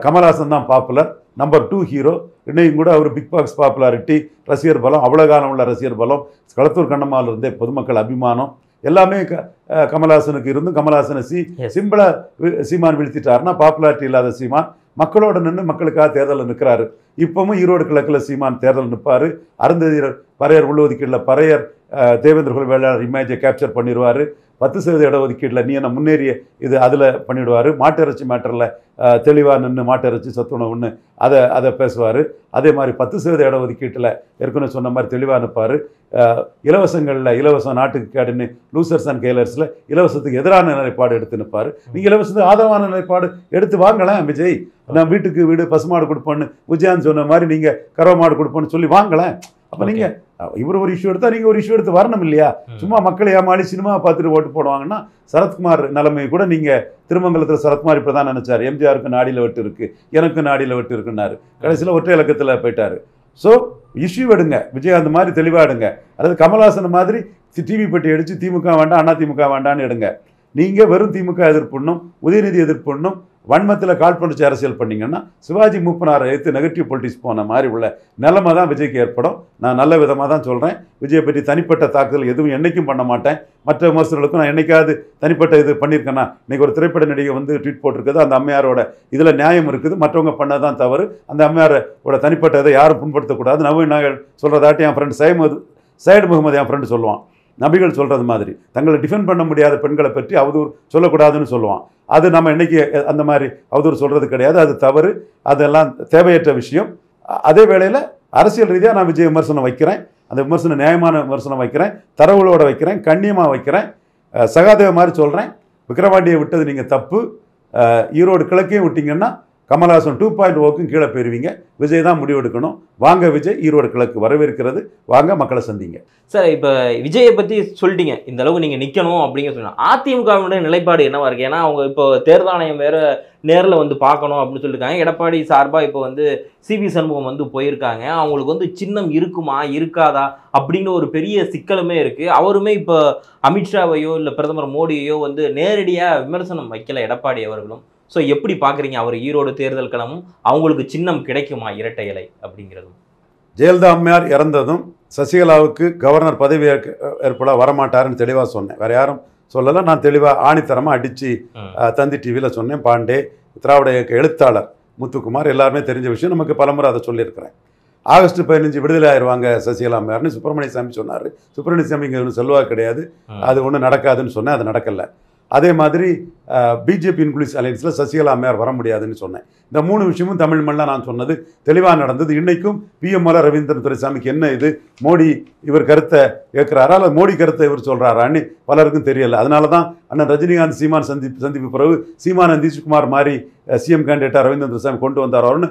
கமல்ஹாசன் தான் பாப்புலர், நம்பர் 2 ஹீரோ. இன்னையும் கூட அவர் பிக் பாக்ஸ் பாப்புலாரிட்டி, ரசிகர் பலம், அவ்வளோ காலம் உள்ள ரசிகர் பலம், களத்தூர் கண்ணம்மாவில் இருந்தே பொதுமக்கள் அபிமானம் எல்லாமே கமல்ஹாசனுக்கு இருந்தும் கமல்ஹாசனை சிம்பிளாக சீமான் வீழ்த்திட்டாருன்னா பாப்புலாரிட்டி இல்லாத சீமான் மக்களோட நின்று மக்களுக்காக தேர்தலில் நிற்கிறாரு. இப்பவும் ஈரோடு கிழக்கில் சீமான் தேர்தல் நிற்பார். அருந்ததியர் பறையர் உள்ளொதுக்கீட்டில் பறையர் தேவேந்திர குல வேளாளர் இமேஜை கேப்சர் பண்ணிடுவார். 10% இடஒதுக்கீட்டில் நீ என்ன முன்னேறிய இது அதில் பண்ணிவிடுவார். மாட்டு இறைச்சி மேட்டரில் தெளிவாக நின்று மாட்டு இறைச்சி சத்துணவுன்னு அதை பேசுவார். அதே மாதிரி 10% இடஒதுக்கீட்டில் ஏற்கனவே சொன்ன மாதிரி தெளிவாக நிற்பார். இலவசங்களில் இலவசம் நாட்டுக்கு கேடுன்னு லூசர்ஸ் அண்ட் கேலர்ஸில் இலவசத்துக்கு எதிரான நிலைப்பாடு எடுத்து நிற்பார். நீங்கள் இலவசத்துக்கு ஆதரவான நிலைப்பாடு எடுத்து வாங்கலாம் விஜய். நான் வீட்டுக்கு வீடு பசுமாடு கொடுப்பேன்னு விஜயான்னு சொன்ன மாதிரி நீங்கள் கறவை மாடு கொடுப்போன்னு சொல்லி வாங்கலாம். அப்போ நீங்கள் இவர் ஒரு இஷ்யூ எடுத்தால் நீங்கள் ஒரு இஷ்யூ எடுத்து வரணும் இல்லையா? சும்மா மக்களை ஏமாளி சினிமாவை பார்த்துட்டு ஓட்டு போடுவாங்கன்னா சரத்குமார் நிலைமையை கூட நீங்கள் திருமங்கலத்தில் சரத்குமார் இப்போ தான் நினச்சார். எம்ஜிஆருக்கு நாடியில் வெட்டு இருக்குது, எனக்கு நாடியில் வெட்டு இருக்குன்னாரு. கடைசியில் ஒற்றை இலக்கத்தில் போயிட்டார். ஸோ இஷ்யூ எடுங்க, விஜய் அந்த மாதிரி தெளிவாக எடுங்க. அதாவது கமல்ஹாசன் மாதிரி டிவி பெட்டி அடித்து திமுக வேண்டாம் அண்ணா திமுக வேண்டான்னு எடுங்க. நீங்கள் வெறும் திமுக எதிர்ப்புன்னும் உதயநிதி எதிர்ப்புன்னும் வன்மத்தில் காழ்ப்புணர்ச்சி அரசியல் பண்ணிங்கன்னா சிவாஜி மூப்பனாரை எடுத்து நெகட்டிவ் பொலிட்டிக்ஸ் போன மாதிரி உள்ள நிலைமை தான் விஜய்க்கு ஏற்படும். நான் நல்ல விதமாக தான் சொல்கிறேன். விஜயை பற்றி தனிப்பட்ட தாக்குதல் எதுவும் என்றைக்கும் பண்ண மாட்டேன். மற்ற விமர்சனங்களுக்கும் நான் என்னைக்காவது தனிப்பட்ட இது பண்ணியிருக்கேன்னா, இன்றைக்கி ஒரு திரைப்பட நடிகை வந்து ட்வீட் போட்டிருக்குது, அந்த அம்மையாரோட இதில் நியாயம் இருக்குது, மற்றவங்க பண்ணதான் தவறு. அந்த அம்மையாரோட தனிப்பட்ட இதை யாரும் புண்படுத்தக்கூடாது. நவீன் நாயர் சொல்கிறதாட்டி என் ஃப்ரெண்ட் சையது முகமது என் ஃப்ரெண்டு சொல்லுவான். நபிகள் சொல்கிறது மாதிரி தங்களை டிஃபெண்ட் பண்ண முடியாத பெண்களை பற்றி அவதூறு சொல்லக்கூடாதுன்னு சொல்லுவான். அது நம்ம இன்னைக்கு அந்த மாதிரி அவதூறு சொல்கிறது கிடையாது, அது தவறு, அதெல்லாம் தேவையற்ற விஷயம். அதே வேளையில் அரசியல் ரீதியாக நான் விஜய் விமர்சனம் வைக்கிறேன். அந்த விமர்சனம் நியாயமான விமர்சனம் வைக்கிறேன், தரவுகளோட வைக்கிறேன், கண்ணியமாக வைக்கிறேன். சகாதேவ மாதிரி சொல்கிறேன், விக்கிரவாண்டியை விட்டது நீங்கள் தப்பு. ஈரோடு கிழக்கையும் விட்டிங்கன்னா கமல்ஹாசன் 2.0க்கும் கீழே போயிருவீங்க. விஜய் தான் முடிவெடுக்கணும். வாங்க விஜய், ஈரோடு கிழக்கு வரவேற்கிறது, வாங்க மக்களை சந்திங்க. சார், இப்போ விஜயை பற்றி சொல்லிட்டீங்க, இந்த அளவுக்கு நீங்கள் நிற்கணும் அப்படிங்கிற சொன்னாங்க. அதிமுகவினுடைய நிலைப்பாடு என்னவா இருக்குது? ஏன்னா அவங்க இப்போ தேர்தல் ஆணையம் வேறு நேரில் வந்து பார்க்கணும் அப்படின்னு சொல்லியிருக்காங்க. எடப்பாடி சார்பாக இப்போ வந்து சிவி சண்முகம் வந்து போயிருக்காங்க. அவங்களுக்கு வந்து சின்னம் இருக்குமா இருக்காதா அப்படின்னு ஒரு பெரிய சிக்கலுமே இருக்குது. அவருமே இப்போ அமித்ஷாவையோ இல்லை பிரதமர் மோடியையோ வந்து நேரடியாக விமர்சனம் வைக்கல எடப்பாடி அவர்களும். ஸோ எப்படி பார்க்குறீங்க அவர் ஈரோடு தேர்தல் களமும் அவங்களுக்கு சின்னம் கிடைக்குமா இரட்டை இலை அப்படிங்கிறதும்? ஜெயலலிதா அம்மையார் இறந்ததும் சசிகலாவுக்கு கவர்னர் பதவி ஏற்பட வரமாட்டாருன்னு தெளிவாக சொன்னேன். வேறு யாரும் சொல்லலை, நான் தெளிவாக ஆணித்தரமாக அடித்து தந்தி டிவியில் சொன்னேன். பாண்டே, திராவிட இயக்க எழுத்தாளர் முத்துக்குமார், எல்லாருமே தெரிஞ்ச விஷயம். நமக்கு பலமுறை அதை சொல்லியிருக்கிறேன். ஆகஸ்ட் 15 விடுதலை ஆயிடுவாங்க சசிகலா அம்மையார்னு சுப்பிரமணிய சாமி சொன்னார். சுப்பிரமணிய சாமி இங்கே ஒன்றும் செல்வாக்கு கிடையாது, அது ஒன்றும் நடக்காதுன்னு சொன்னேன். அது நடக்கலை. அதே மாதிரி பிஜேபி இன்க்ளூஸ் அலையன்ஸில் சசிகலா அம்மையார் வர முடியாதுன்னு சொன்னேன். இந்த 3 விஷயமும் தமிழ் மண்ணில் நான் சொன்னது தெளிவாக நடந்தது. இன்றைக்கும் பிஎம்எல்ஆர் ரவீந்திரன் துரைசாமிக்கு என்ன இது மோடி இவர் கருத்தை ஏற்கிறாரா இல்லை மோடி கருத்தை இவர் சொல்கிறாரான்னு பலருக்கும் தெரியலை. அதனால தான் அண்ணன் ரஜினிகாந்த் சீமான் சந்திப்பு பிறகு சீமான் நிதிஷ்குமார் மாதிரி சிஎம் கேண்டிடேட்டாக ரவீந்திரன் துரைசாமி கொண்டு வந்தாரோன்னு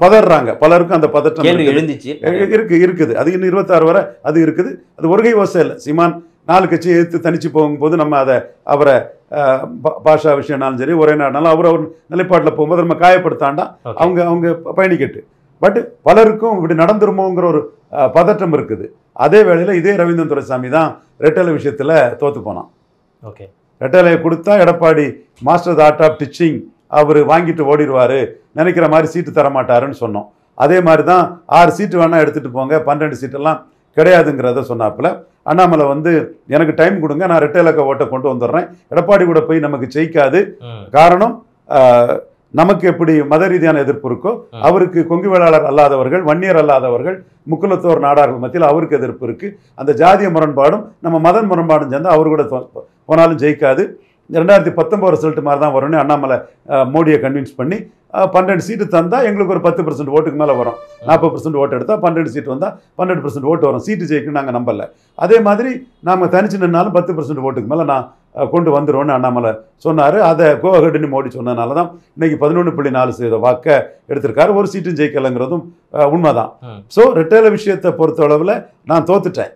பதறாங்க. பலருக்கும் அந்த பதற்றம் இருக்குது. அது இன்னும் 26 வரை அது இருக்குது. அது ஒருகை ஓசை இல்லை. சீமான் 4 கட்சியை எதிர்த்து தனிச்சு போகும்போது நம்ம அவரை பாஷா விஷயம்னாலும் சரி ஒரே நாடுனாலும் அவர் நிலைப்பாட்டில் போகும்போது நம்ம காயப்படுத்தாண்டா அவங்க பயணிக்கட்டு. பட் பலருக்கும் இப்படி நடந்துருமோங்கிற ஒரு பதற்றம் இருக்குது. அதே வேளையில் இதே ரவீந்திரன் துரைசாமி தான் ரெட்டலை விஷயத்தில் தோற்று போனான். ஓகே, ரெட்டலையை கொடுத்தா Edappadi master the art of teaching அவர் வாங்கிட்டு ஓடிடுவார், நினைக்கிற மாதிரி சீட்டு தரமாட்டாருன்னு சொன்னோம். அதே மாதிரி தான் 6 சீட்டு வேணால் எடுத்துகிட்டு போங்க, 12 சீட்டெல்லாம் கிடையாதுங்கிறத சொன்னாப்புல. அண்ணாமலை வந்து எனக்கு டைம் கொடுங்க, நான் ரெட்டை இலக்க ஓட்டை கொண்டு வந்துடுறேன். எடப்பாடி கூட போய் நமக்கு ஜெயிக்காது. காரணம், நமக்கு எப்படி மத ரீதியான எதிர்ப்பு இருக்கோ அவருக்கு கொங்கு வேளாளர் அல்லாதவர்கள், வன்னியர் அல்லாதவர்கள், முக்குலத்தோர் நாடார்கள் மத்தியில் அவருக்கு எதிர்ப்பு இருக்குது. அந்த ஜாதிய முரண்பாடும் நம்ம மத முரண்பாடும் சேர்ந்து அவர் கூட போனாலும் ஜெயிக்காது. 2019 ரிசல்ட் மாதிரி தான் வரும்னு அண்ணாமலை மோடியை கன்வின்ஸ் பண்ணி 12 சீட்டு தந்தால் எங்களுக்கு ஒரு 10% ஓட்டுக்கு மேலே வரும். 40% ஓட்டு எடுத்தால் 12 சீட்டு வந்தால் 12% ஓட்டு வரும். சீட்டு ஜெயிக்கணும் நாங்கள் நம்பலை. அதே மாதிரி நாம் தனிச்சு நின்னாலும் 10% ஓட்டுக்கு மேலே நான் கொண்டு வந்துடுவோன்னு அண்ணாமலை சொன்னார். அதை கோஹெட்னு மோடி சொன்னதுனால தான் இன்றைக்கி 11.4% வாக்கை எடுத்திருக்காரு. ஒரு சீட்டும் ஜெயிக்கலைங்கிறதும் உண்மைதான். ஸோ ரெட்டேல விஷயத்தை பொறுத்தளவில் நான் தோத்துட்டேன்.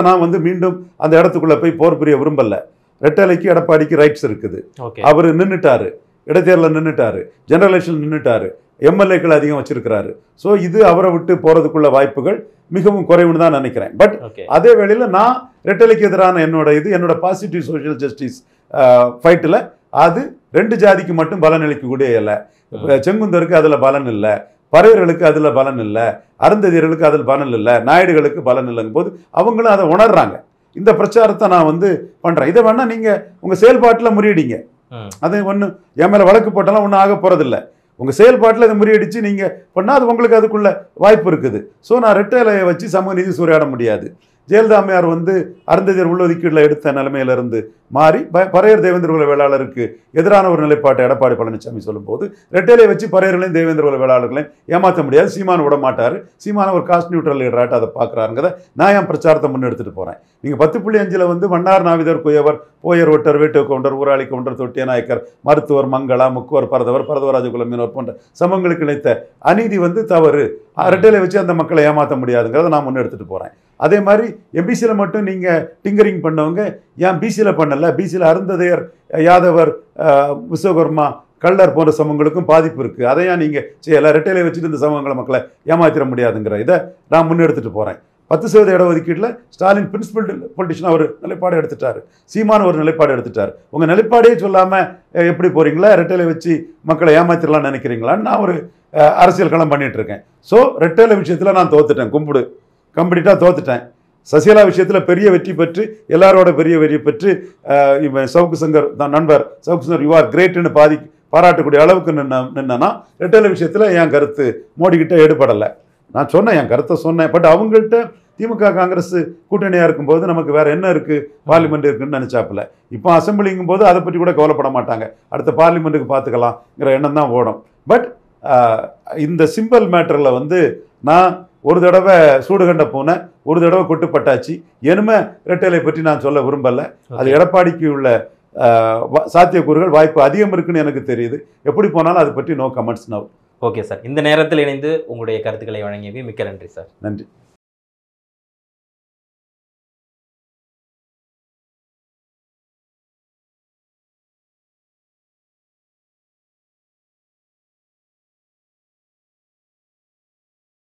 நான் வந்து மீண்டும் அந்த இடத்துக்குள்ளே போய் போர் புரிய விரும்பலை. ரெட்டலைக்கு எடப்பாடிக்கு ரைட்ஸ் இருக்குது. ஓகே. அவர் நின்றுட்டாரு, இடைத்தேர்தலில் நின்றுட்டாரு, ஜெனரல் எலெக்ஷன் நின்றுட்டாரு, எம்எல்ஏக்கள் அதிகம் வச்சிருக்கிறாரு. ஸோ இது அவரை விட்டு போறதுக்குள்ள வாய்ப்புகள் மிகவும் குறைவுன்னு தான் நினைக்கிறேன். But okay. அதே வேளையில் நான் ரெட்டலைக்கு எதிரான என்னோட பாசிட்டிவ் சோஷியல் ஜஸ்டிஸ் ஃபைட்டில் அது 2 ஜாதிக்கு மட்டும் பலன் அளிக்கக்கூடிய இல்லை. செங்குந்தருக்கு அதில் பலன் இல்லை, பறையர்களுக்கு அதில் பலன் இல்லை, அருந்ததியர்களுக்கு அதில் பலன் இல்லை, நாயுடுகளுக்கு பலன் இல்லைங்கும் போது அவங்களும் அதை உணர்றாங்க. இந்த பிரச்சாரத்தை நான் வந்து பண்ணுறேன். இதை வேணால் நீங்கள் உங்கள் செயல்பாட்டில் முறியடிங்க. அது ஒன்று என் மேலே வழக்கு போட்டாலும் ஒன்றும் ஆக போகிறதில்ல. உங்கள் செயல்பாட்டில் அதை முறியடித்து நீங்கள் பண்ணால் அது உங்களுக்கு அதுக்குள்ள வாய்ப்பு இருக்குது. ஸோ நான் ரெட்டைலையை வச்சு சமூக நீதி சூறையாட முடியாது. ஜெயலலிதா அம்மையார் வந்து அருந்ததியர் உள்ளொதுக்கீட்டில் எடுத்த நிலைமையிலிருந்து மாறி பறையர் தேவேந்திர குல வேளாளருக்கு எதிரான ஒரு நிலைப்பாட்டை எடப்பாடி பழனிசாமி சொல்லும்போது ரெட்டைலையை வச்சு பறையர்களையும் தேவேந்திர குல வேளாளர்களையும் ஏமாற்ற முடியாது. சீமான் விட மாட்டார். சீமான ஒரு காஸ்ட் நியூட்ரல் லீடராட்ட அதை பார்க்குறாருங்கிறத நான் என் பிரச்சாரத்தை முன்னெடுத்துட்டு போகிறேன். நீங்கள் 10.5 வந்து மன்னார் நாவிதர் குயவர் போயர் ஒட்டர் வேட்டு கவுண்டர் ஊராளி கவுண்டர் தொட்டிய நாயக்கர் மருத்துவர் மங்களா முக்குவர் பரதவராஜ குலமினர் போன்ற சமங்களுக்கு இணைத்த அநீதி வந்து தவறு. ரெட்டைலை வச்சு அந்த மக்களை ஏமாற்ற முடியாதுங்கிறத நான் முன்னெடுத்துட்டு போகிறேன். அதே மாதிரி எம்பிசியில் மட்டும் நீங்கள் டிங்கரிங் பண்ணவங்க ஏன் பிசியில் பண்ணலை? பிசியில் அருந்ததையர் யாதவர் விஸ்வகர்மா கள்ளர் போன்ற சமூகங்களுக்கும் பாதிப்பு இருக்குது. அதையா நீங்கள் செய்யலை? ரெட்டைலை வச்சுட்டு இந்த சமூகங்களை மக்களை ஏமாற்றிட முடியாதுங்கிற இதை நான் முன்னெடுத்துட்டு போகிறேன். 10% இடஒதுக்கீட்டில் ஸ்டாலின் பிரின்சிபல் பொலிட்டிஷனாக ஒரு நிலைப்பாடு எடுத்துட்டார், சீமான ஒரு நிலைப்பாடு எடுத்துட்டார். உங்கள் நிலைப்பாடே சொல்லாமல் எப்படி போகிறீங்களா? ரெட்டைலை வச்சு மக்களை ஏமாத்திடலாம்னு நினைக்கிறீங்களான்னு நான் ஒரு அரசியல் களம் பண்ணிட்டு இருக்கேன். ஸோ ரெட்டைலை விஷயத்தில் நான் தோத்துட்டேன், கம்ப்ளீட்டாக தோத்துட்டேன். சசிகலா விஷயத்தில் பெரிய வெற்றி பெற்று எல்லாரோட பெரிய வெற்றி பெற்று இவன் சவுக்கு சங்கர் தான் நண்பர் சவுக்கு சங்கர் யூ ஆர் கிரேட்டுன்னு பாராட்டக்கூடிய அளவுக்கு நின்னா ரெட்டைலை விஷயத்தில் என் கருத்து மோடிக்கிட்ட எடுபடலை. நான் சொன்னேன், என் கருத்தை சொன்னேன். பட் அவங்கள்ட்ட திமுக காங்கிரஸ் கூட்டணியாக இருக்கும்போது நமக்கு வேறு என்ன இருக்குது, பார்லிமெண்ட் இருக்குன்னு நினச்சாப்புல. இப்போ அசம்பிளிங்கும் போது அதை பற்றி கூட கவலைப்பட மாட்டாங்க. அடுத்த பார்லிமெண்ட்டுக்கு பார்த்துக்கலாங்கிற எண்ணம் தான் ஓடும். பட் இந்த சிம்பிள் மேட்டரில் வந்து நான் ஒரு தடவை சூடுகண்ட பூனை, ஒரு தடவை கொட்டுப்பட்டாச்சு. இனிமே ரெட்டைலை பற்றி நான் சொல்ல விரும்பலை. அது எடப்பாடிக்கு உள்ள சாத்தியக்கூறுகள் வாய்ப்பு அதிகம் இருக்குன்னு எனக்கு தெரியுது. எப்படி போனாலும் அதை பற்றி no comments now. Okay sir, இந்த நேரத்தில் இணைந்து உங்களுடைய கருத்துக்களை வழங்கியது மிக்க நன்றி சார். நன்றி.